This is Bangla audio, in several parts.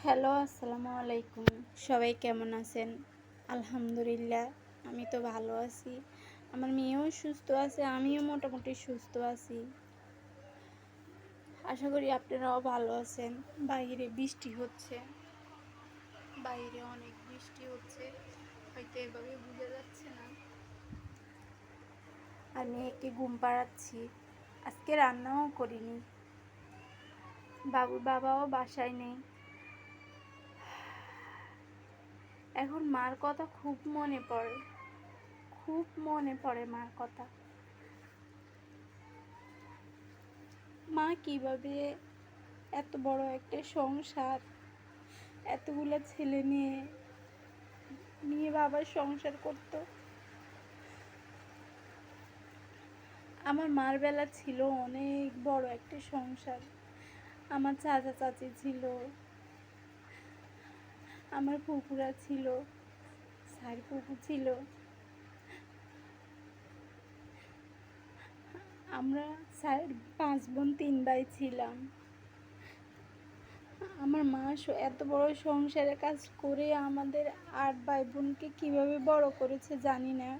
হ্যালো, আসসালামু আলাইকুম। সবাই কেমন আছেন? আলহামদুলিল্লাহ, আমি তো ভালো আছি। আমার মেয়েও সুস্থ আছে, আমিও মোটামুটি সুস্থ আছি। আশা করি আপনারাও ভালো আছেন। বাইরে বৃষ্টি হচ্ছে। বাইরে অনেক বৃষ্টি হচ্ছে। হয়তো এভাবে বোঝা যাচ্ছে না। আর মেয়েকে ঘুম পাড়াচ্ছি। আজকে রান্নাও করিনি। বাবুর বাবাও বাসায় নেই। এখন মার কথা খুব মনে পড়ে। খুব মনে পড়ে মার কথা। মা কিভাবে এত বড় একটা সংসার, এতগুলো ছেলে মেয়ে নিয়ে বাবার সংসার করত। আমার মার বেলা ছিল অনেক বড় একটা সংসার। আমার চাচা চাচি ছিল, আমার ফুপুরা ছিল, স্যার ফুপু ছিল। আমরা স্যার 5 বোন 3 ভাই ছিলাম। আমার মা এত বড় সংসারের কাজ করে আমাদের 8 ভাই বোনকে কিভাবে বড় করেছে জানি না।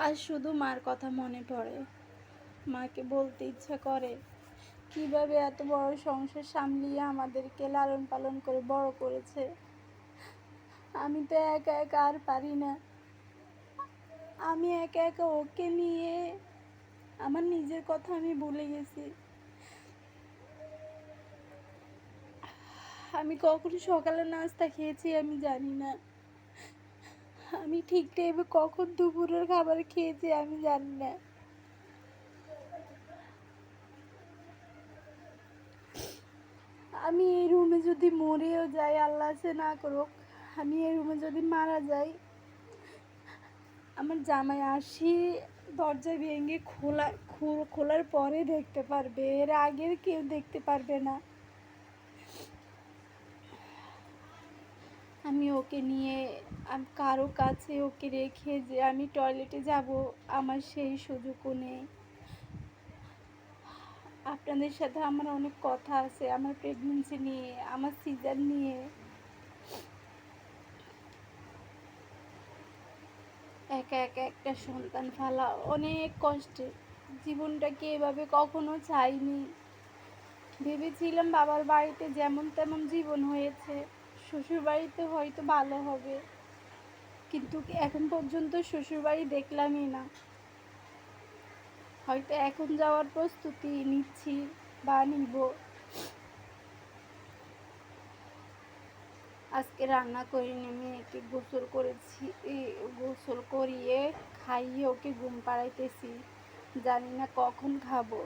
আর শুধু মার কথা মনে পড়ে। মাকে বলতে ইচ্ছা করে কিভাবে এত বড় সংসার সামলিয়ে আমাদেরকে লালন পালন করে বড় করেছে। আমি তো একা একা আর পারি না। আমি একা একা ওকে নিয়ে আমার নিজের কথা আমি ভুলে গেছি। আমি কখন সকালে নাস্তা খেয়েছি আমি জানি না। আমি ঠিক টাইমে কখন দুপুরের খাবার খেয়েছি আমি জানি না। আমি এই রুমে যদি মরেও যাই, আল্লাহ সে না করুক, আমি এই রুমে যদি মারা যাই, আমার জামাই আসি দরজা ভেঙে খোলার পরে দেখতে পারবে, এর আগের কেউ দেখতে পারবে না। আমি ওকে নিয়ে কারো কাছে ওকে রেখে যে আমি টয়লেটে যাব, আমার সেই সুযোগও নেই। আপনাদের সাথে আমার অনেক কথা আছে আমার প্রেগনেন্সি নিয়ে, আমার সিজার নিয়ে। একা একা একটা সন্তান ফেলা অনেক কষ্টের। জীবনটাকে এভাবে কখনো চাইনি। ভেবেছিলাম বাবার বাড়িতে যেমন তেমন জীবন হয়েছে, শ্বশুরবাড়িতে হয়তো ভালো হবে, কিন্তু এখন পর্যন্ত শ্বশুরবাড়ি দেখলামই না। হয়তো এখন যাওয়ার প্রস্তুতি নিচ্ছি বা নিব। আজকে রান্না করিনি, মেয়েকে গোসল করেছি, গোসল করিয়ে খাইয়ে ওকে ঘুম পাড়াইতেছি। জানি না কখন খাবো।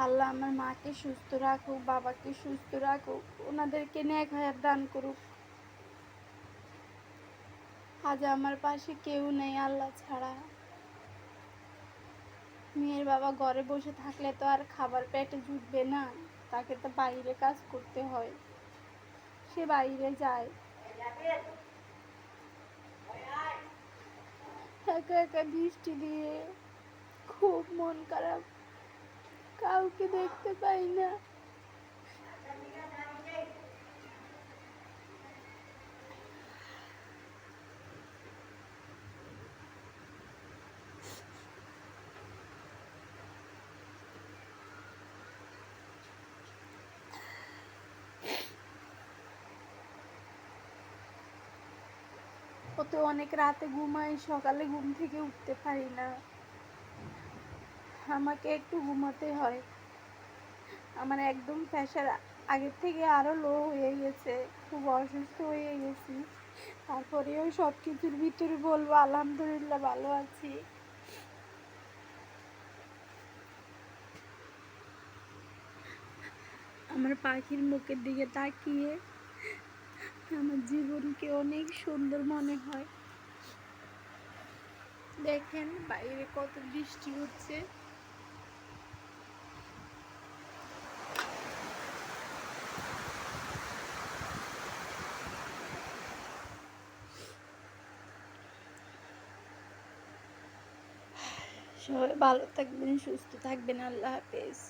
আল্লাহ আমার মাকে সুস্থ রাখুক, বাবাকে সুস্থ রাখুক, ওনাদেরকে নেক হায়াত দান করুক। আজ আমার পাশে কেউ নেই আল্লাহ ছাড়া। মেয়ের বাবা ঘরে বসে থাকলে তো আর খাবার পেটে জুটবে না, তাকে তো বাইরে কাজ করতে হয়। সে বাইরে যায়, একা একা বৃষ্টি দিয়ে খুব মন খারাপ, কাউকে দেখতে পাই না। ও তো অনেক রাতে ঘুমায়, সকালে ঘুম থেকে উঠতে পারি না। আমাকে একটু ঘুমাতে হয়। আমার একদম প্রেশার আগের থেকে আরও লো হয়ে গেছে, খুব অসুস্থ হয়ে গেছি। তারপরেও সব কিছুর ভিতরে বলবো আলহামদুলিল্লাহ ভালো আছি। আমার পাখির মুখের দিকে তাকিয়ে আমার জীবনকে অনেক সুন্দর মনে হয়। দেখেন বাইরে কত বৃষ্টি হচ্ছে। সবাই ভালো থাকবেন, সুস্থ থাকবেন। আল্লাহ হাফেজ।